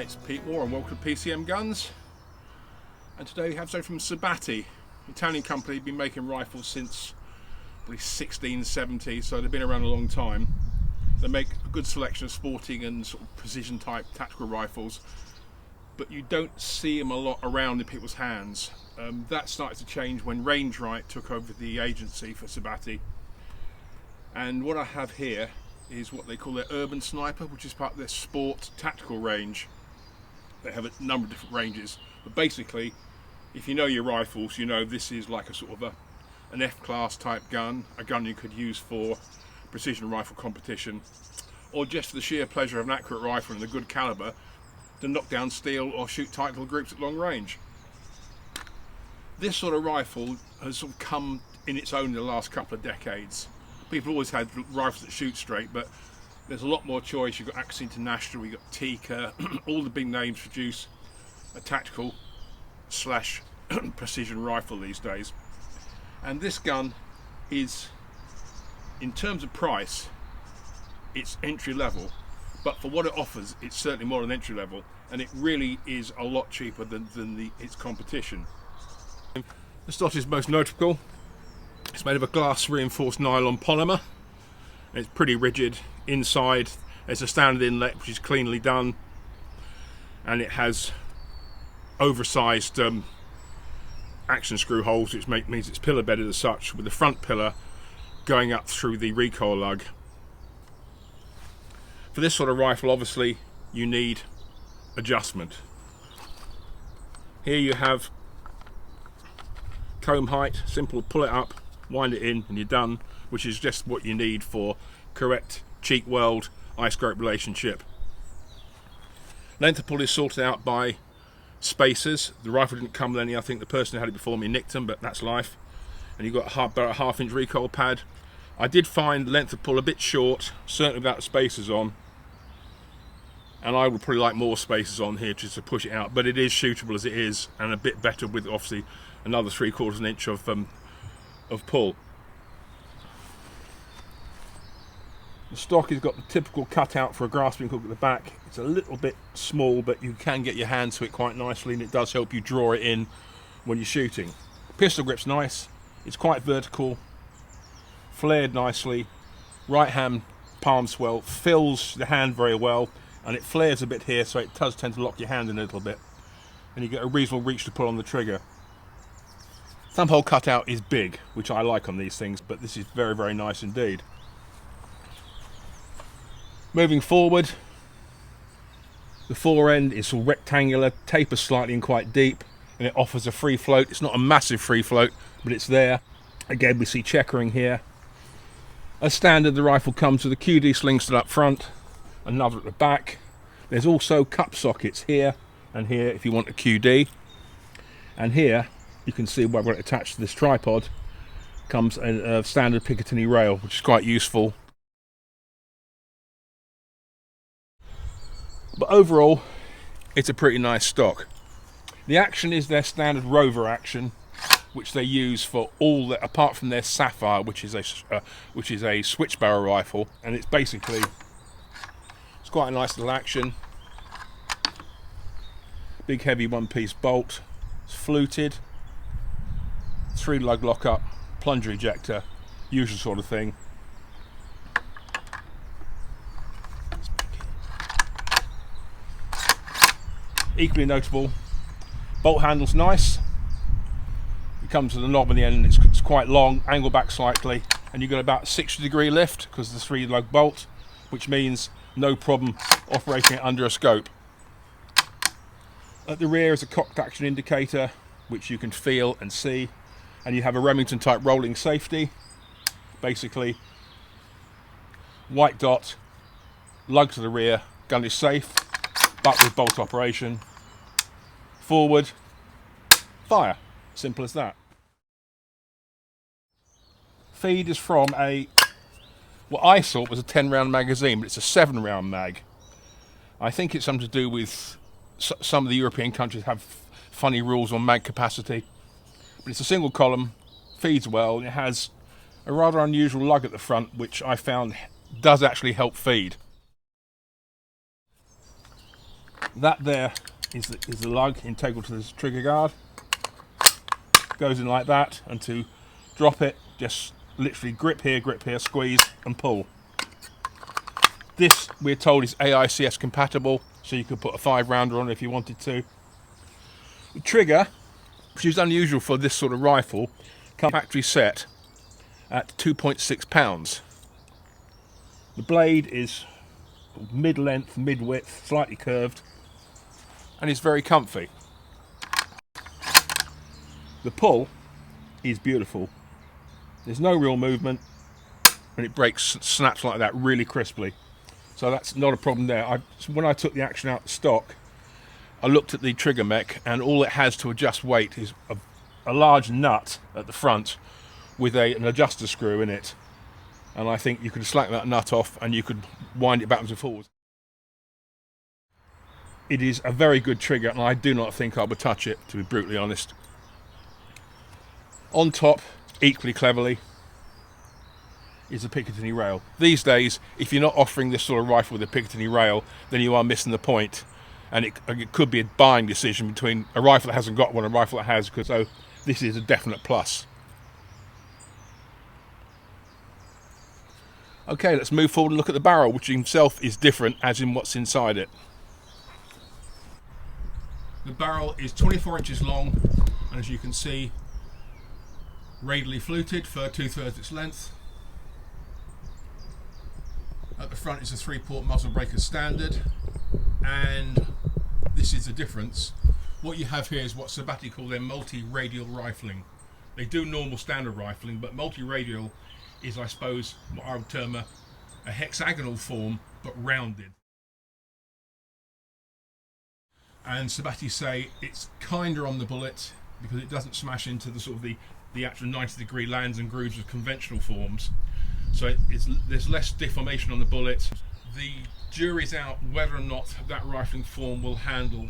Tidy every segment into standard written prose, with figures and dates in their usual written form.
Hi, it's Pete Moore and welcome to PCM Guns. And today we have something from Sabatti, an Italian company. Been making rifles since probably 1670, so they've been around a long time. They make a good selection of sporting and sort of precision type tactical rifles, but you don't see them a lot around in people's hands. That started to change when Rangerite took over the agency for Sabatti. And what I have here is what they call their Urban Sniper, which is part of their sport tactical range. They have a number of different ranges, but basically, if you know your rifles, you know this is like a sort of an F-class type gun, a gun you could use for precision rifle competition, or just for the sheer pleasure of an accurate rifle and a good caliber to knock down steel or shoot tight little groups at long range. This sort of rifle has sort of come in its own in the last couple of decades. People always had rifles that shoot straight, but there's a lot more choice. You've got Axis International, you've got Tikka, all the big names produce a tactical slash precision rifle these days. And this gun is, in terms of price, it's entry level, but for what it offers, it's certainly more than entry level, and it really is a lot cheaper than its competition. The stock is most notable. It's made of a glass reinforced nylon polymer. It's pretty rigid. Inside there's a standard inlet which is cleanly done, and it has oversized action screw holes, which means it's pillar bedded as such, with the front pillar going up through the recoil lug. For this sort of rifle, obviously you need adjustment. Here you have comb height, simple, pull it up, wind it in and you're done, which is just what you need for correct cheek weld eye scope relationship. Length of pull is sorted out by spacers. The rifle didn't come with any. I think the person who had it before me nicked them, but that's life. And you've got about a half-inch recoil pad. I did find length of pull a bit short, certainly without spacers on, and I would probably like more spacers on here just to push it out, but it is shootable as it is, and a bit better with obviously another 3/4 inch of pull. The stock has got the typical cutout for a grasping hook at the back. It's a little bit small, but you can get your hand to it quite nicely, and it does help you draw it in when you're shooting. Pistol grip's nice. It's quite vertical, flared nicely. Right hand palm swell fills the hand very well, and it flares a bit here, so it does tend to lock your hand in a little bit, and you get a reasonable reach to pull on the trigger. Thumb hole cutout is big, which I like on these things, but this is very, very nice indeed. Moving forward, the forend is all rectangular, tapers slightly and quite deep, and it offers a free float. It's not a massive free float, but it's there. Again, we see checkering here. As standard, the rifle comes with a QD sling stud up front, another at the back. There's also cup sockets here and here if you want a QD, and here you can see where I've got it attached to this tripod comes a standard Picatinny rail, which is quite useful. But overall, it's a pretty nice stock. The action is their standard rover action, which they use for all apart from their Sapphire, which is a switch barrel rifle, and it's basically quite a nice little action. Big heavy one-piece bolt. It's fluted. 3-lug lockup, plunger ejector, usual sort of thing. Equally notable, bolt handle's nice. It comes with a knob in the end, and it's quite long, angle back slightly, and you've got about 60-degree lift because of the 3-lug bolt, which means no problem operating it under a scope. At the rear is a cocked action indicator, which you can feel and see, and you have a Remington type rolling safety. Basically, white dot, lug to the rear, gun is safe, but with bolt operation. Forward, fire. Simple as that. Feed is from what I thought was a 10-round magazine, but it's a 7-round mag. I think it's something to do with some of the European countries have funny rules on mag capacity. But it's a single column, feeds well, and it has a rather unusual lug at the front, which I found does actually help feed. That there is the lug integral to this trigger guard. Goes in like that, and to drop it, just literally grip here, squeeze and pull. This, we're told, is AICS compatible, so you could put a 5-rounder on it if you wanted to. The trigger, which is unusual for this sort of rifle, comes factory set at 2.6 pounds. The blade is mid-length, mid-width, slightly curved, and it's very comfy. The pull is beautiful. There's no real movement, and it breaks, snaps like that really crisply. So that's not a problem there. When I took the action out of stock, I looked at the trigger mech, and all it has to adjust weight is a large nut at the front with an adjuster screw in it. And I think you could slack that nut off and you could wind it backwards and forwards. It is a very good trigger, and I do not think I would touch it, to be brutally honest. On top, equally cleverly, is a Picatinny rail. These days, if you're not offering this sort of rifle with a Picatinny rail, then you are missing the point. And it could be a buying decision between a rifle that hasn't got one and a rifle that has, because so this is a definite plus. Okay, let's move forward and look at the barrel, which himself is different as in what's inside it. The barrel is 24 inches long, and as you can see, radially fluted for 2/3 its length. At the front is a 3-port muzzle breaker standard, and this is the difference. What you have here is what Sabatti call their multi-radial rifling. They do normal standard rifling, but multi-radial is, I suppose, what I would term a hexagonal form, but rounded. And Sabatti say it's kinder on the bullet because it doesn't smash into the sort of the actual 90-degree lands and grooves of conventional forms. So there's less deformation on the bullet. The jury's out whether or not that rifling form will handle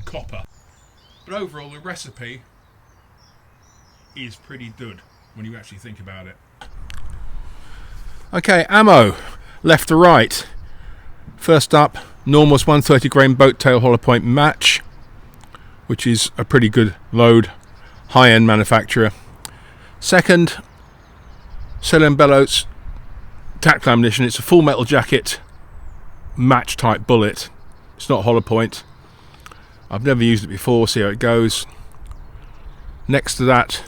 copper. But overall, the recipe is pretty good when you actually think about it. Okay, ammo, left to right. First up, Normal's 130 grain boat tail hollow point match, which is a pretty good load, high-end manufacturer. Second, Cell & Bellows tactical ammunition. It's a full metal jacket match type bullet. It's not hollow point. I've never used it before, see how it goes. Next to that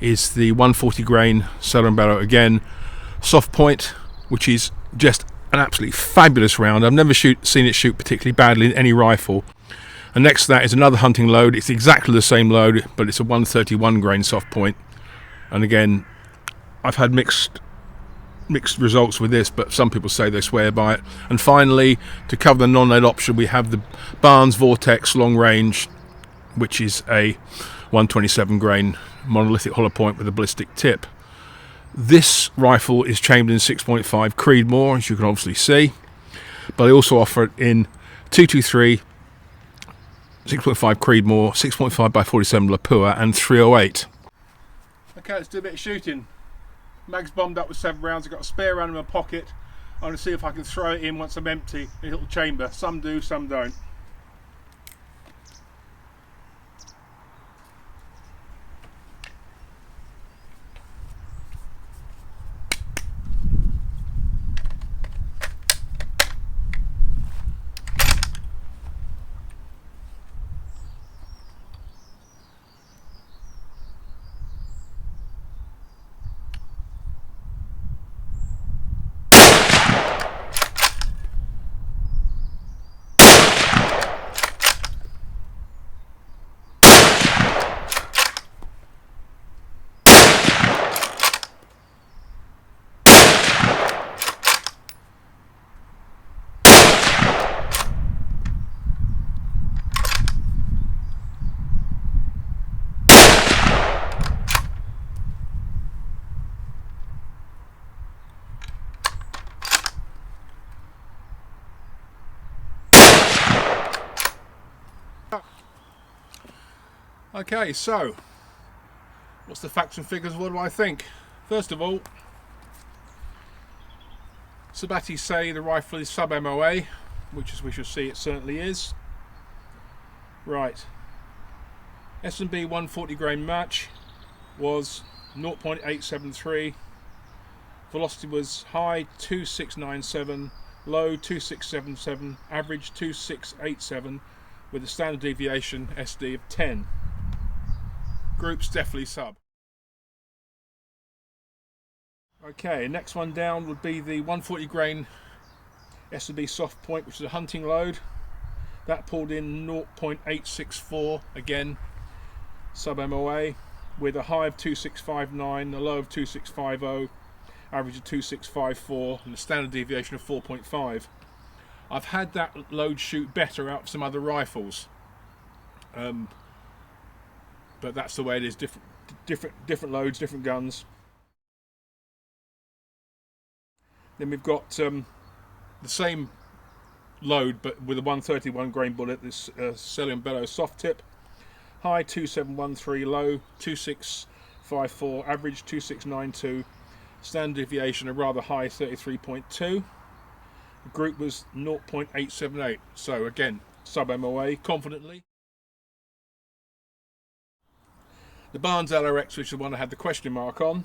is the 140 grain Cell & Bellows, again soft point, which is just an absolutely fabulous round. I've never seen it shoot particularly badly in any rifle. And next to that is another hunting load. It's exactly the same load, but it's a 131 grain soft point. And again, I've had mixed results with this, but some people say they swear by it. And finally, to cover the non-lead option, we have the Barnes Vortex long range, which is a 127 grain monolithic hollow point with a ballistic tip. This rifle is chambered in 6.5 Creedmoor, as you can obviously see, but they also offer it in 223, 6.5 Creedmoor, 6.5 by 47 Lapua, and 308. Okay, let's do a bit of shooting. Mag's bombed up with 7 rounds. I've got a spare round in my pocket. I'm going to see if I can throw it in once I'm empty in a little chamber. Some do, some don't. Okay, so what's the facts and figures? What do I think? First of all, Sabatti say the rifle is sub-MOA. which as we shall see it certainly is. Right, S&B 140 grain match was 0.873, velocity was high 2697, low 2677, average 2687, with a standard deviation SD of 10. Groups definitely sub. Okay, next one down would be the 140 grain S&B soft point, which is a hunting load. That pulled in 0.864, again sub MOA, with a high of 2659, a low of 2650, average of 2654, and a standard deviation of 4.5. I've had that load shoot better out of some other rifles, but that's the way it is. Different loads, different guns. Then we've got the same load but with a 131 grain bullet, this Celium Bellow soft tip. High 2713, low 2654, average 2692, standard deviation a rather high 33.2. The group was 0.878, so again sub MOA confidently. The Barnes LRX, which is the one I had the question mark on,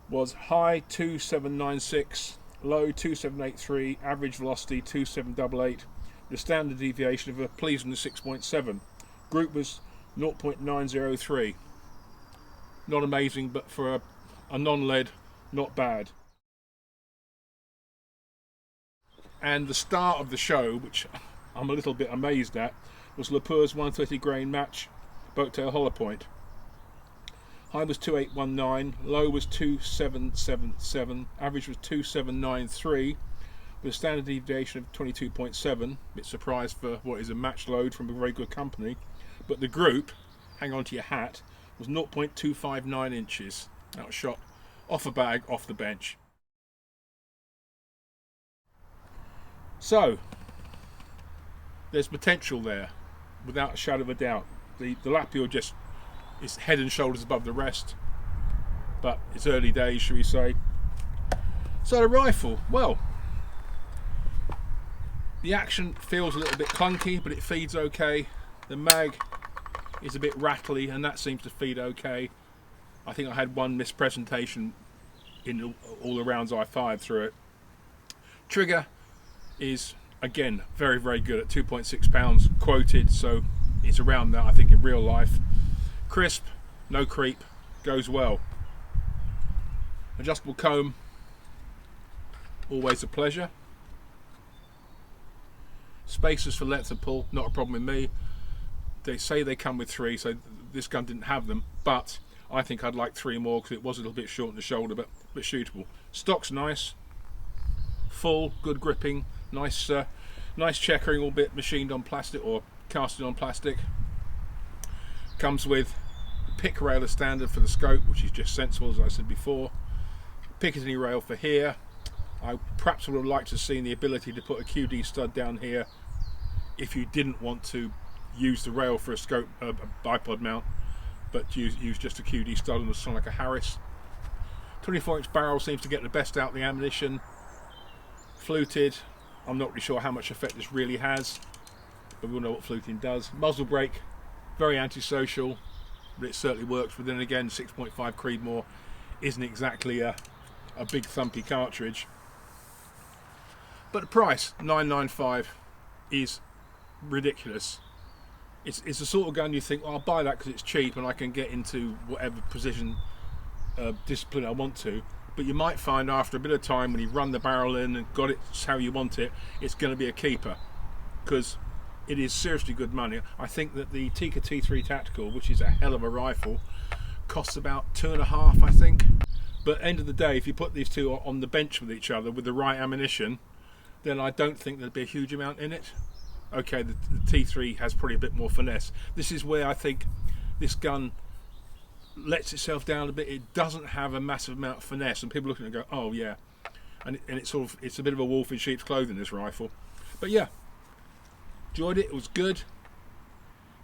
was high 2796, low 2783, average velocity 2788, the standard deviation of a pleasing 6.7. Group was 0.903. Not amazing, but for a non-lead, not bad. And the start of the show, which I'm a little bit amazed at, was Lepour's 130 grain match, Boattail hollow point. High was 2819, low was 2777, average was 2793, with a standard deviation of 22.7. Bit surprised for what is a match load from a very good company. But the group, hang on to your hat, was 0.259 inches. That was shot off a bag, off the bench. So, there's potential there, without a shadow of a doubt. The Lapua just is head and shoulders above the rest, but it's early days, shall we say. So the rifle, well, the action feels a little bit clunky, but it feeds okay. The mag is a bit rattly, and that seems to feed okay. I think I had one mispresentation in all the rounds I fired through it. Trigger is again very, very good at 2.6 pounds quoted, so it's around that I think in real life. Crisp, no creep, goes well. Adjustable comb, always a pleasure. Spacers for length of pull, not a problem with me. They say they come with 3, so this gun didn't have them, but I think I'd like 3 more because it was a little bit short in the shoulder, but shootable. Stock's nice, full, good gripping, nice checkering, albeit machined on plastic or casted on plastic. Comes with a pick rail as standard for the scope, which is just sensible, as I said before. Picatinny rail for here. I perhaps would have liked to have seen the ability to put a QD stud down here if you didn't want to use the rail for a scope, a bipod mount, but use just a QD stud on something like a Harris. 24-inch barrel seems to get the best out of the ammunition. Fluted, I'm not really sure how much effect this really has, but we'll know what fluting does. Muzzle brake, very antisocial, but it certainly works. But then again, 6.5 Creedmoor isn't exactly a big thumpy cartridge. But the price, $995, is ridiculous. It's the sort of gun you think, well, I'll buy that because it's cheap and I can get into whatever precision discipline I want to. But you might find after a bit of time, when you've run the barrel in and got it how you want it, it's going to be a keeper, because it is seriously good money. I think that the Tikka T3 Tactical, which is a hell of a rifle, costs about $2.5, I think. But end of the day, if you put these two on the bench with each other with the right ammunition, then I don't think there'd be a huge amount in it. Okay, the T3 has probably a bit more finesse. This is where I think this gun lets itself down a bit. It doesn't have a massive amount of finesse, and people look at it and go, oh yeah, and it's sort of, it's a bit of a wolf in sheep's clothing, this rifle. But yeah, enjoyed it. It was good.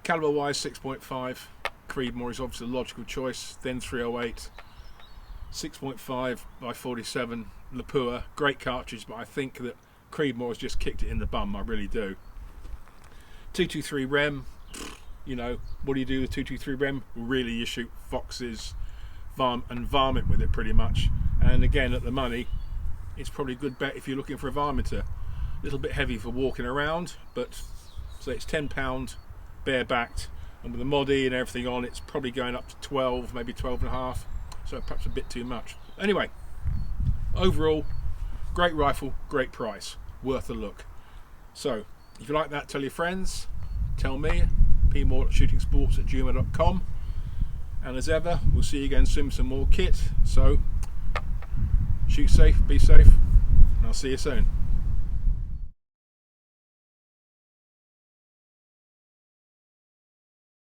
Caliber wise, 6.5. Creedmoor is obviously the logical choice. Then 308, 6.5 by 47 Lapua, great cartridge, but I think that Creedmoor has just kicked it in the bum, I really do. 223 rem, you know, what do you do with 223 rem? Really, you shoot foxes and varmint with it pretty much. And again, at the money, it's probably a good bet if you're looking for a varminter. A little bit heavy for walking around, but so it's £10 bare-backed, and with the moddy and everything on, it's probably going up to 12, maybe 12 and a half, so perhaps a bit too much. Anyway, overall, great rifle, great price, worth a look. So if you like that, tell your friends, tell me, pmoore.shootingsports@gmail.com, and as ever, we'll see you again soon with some more kit. So shoot safe, be safe, and I'll see you soon.